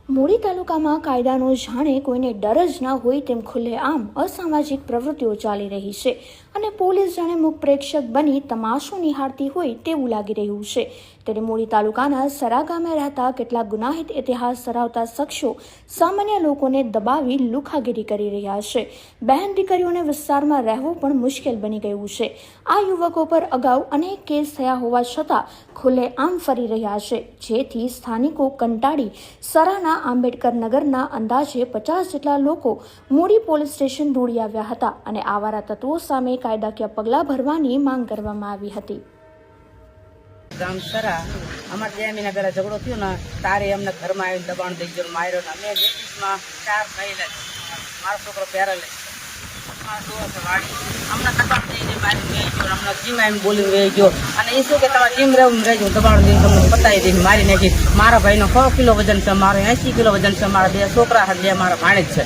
મૂળી તાલુકામાં કાયદાનો જાણે કોઈને ડર જ ના હોય તેમ ખુલ્લેઆમ અસામાજિક પ્રવૃત્તિઓ ચાલી રહી છે અને પોલીસ જાણે મુખ પ્રેક્ષક બની તમાશો નિહાળતી હોય તેવું લાગી રહ્યું છે। ત્યારે મૂળી તાલુકાના સરા ગામે રહેતા કેટલાક ગુનાહિત ઇતિહાસ ધરાવતા શખ્સો સામાન્ય લોકોને દબાવી લુખાગીરી કરી રહ્યા છે। બહેન દીકરીઓને વિસ્તારમાં રહેવું પણ મુશ્કેલ બની ગયું છે। આ યુવકો પર અગાઉ અનેક કેસ થયા હોવા છતાં ખુલ્લેઆમ ફરી રહ્યા છે, જેથી સ્થાનિકો કંટાળી સરાના આંબેડકર નગરના અંદાજે 50 જેટલા લોકો મૂળી પોલીસ સ્ટેશન દોડી આવ્યા હતા અને આવારા તત્વો સામે કાયદાકીય પગલાં ભરવાની માંગ કરવામાં આવી હતી। ગામ સરા અમાર 2 મહિના પહેલા ઝઘડો થયો ને તારે અમને ઘરમાં આવીને દબાણ દઈ ગયો, માર્યો ને અમે લેડીઝમાં 4 મહિલા મારો છોકરો પેરેલાઇઝ અમને દબાણ દઈને મારી વહી ગયો, અમને જીમ આવીને બોલીને વહી ગયો અને એ શું કે તમારે જીમ રહેવું રહેજો, દબાણ દઈને તમને પતાવી દઈને મારી નાખી। મારા ભાઈનો 100 કિલો વજન છે, મારો 80 કિલો વજન છે, મારા 2 છોકરા છે, 2 મારા ભાણેજ છે,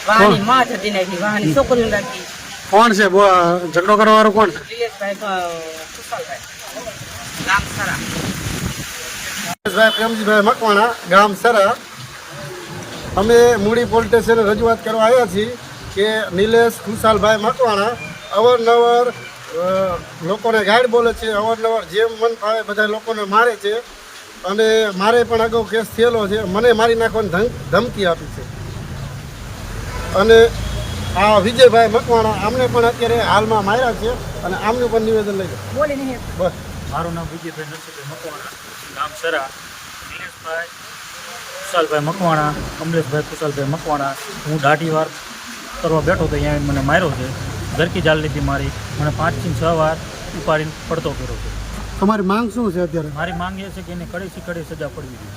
વાહની માં જતી નાખી, વાહની છોકરીઓ રાખી। કોણ છે ઝઘડો કરવા વાળો? કોણ? દિલેશભાઈ કુશાલભાઈ, ગામ સરા। દિલેશભાઈ પ્રેમજીભાઈ મકવાણા, ગામ સરા। અમે મૂળી પોલીસ સ્ટેશને રજૂઆત કરવા આવ્યા છીએ કે નિલેશ ખુશાલભાઈ મકવાણા અવારનવાર લોકોને ગાઈડ બોલે છે, અવારનવાર જેમ મન ફાવે બધા લોકોને મારે છે અને મારે પણ અગાઉ કેસ થયેલો છે, મને મારી નાખવાની ધમકી આપી છે। અને આ વિજયભાઈ મકવાણા આમને પણ અત્યારે હાલમાં માર્યા છે અને આમનું પણ નિવેદન લઈ જાઓ। બોલી નહીં બસ મારું નામ વિજયભાઈ નરસિંહભાઈ મકવાણા, ગામ સરા। દિનેશભાઈ કુશાલભાઈ મકવાણા, કમલેશભાઈ કુશાલભાઈ મકવાણા। હું દાઢી વાર કરવા બેઠો તો અહીંયા મને માર્યો છે, ધરકી જાલ લીધી મારી, મને 5 થી 6 વાર ઉપાડીને પડતો કર્યો છે। તમારી માંગ શું છે અત્યારે? મારી માંગ એ છે કે એને કડેથી કડે સજા પડવી જોઈએ।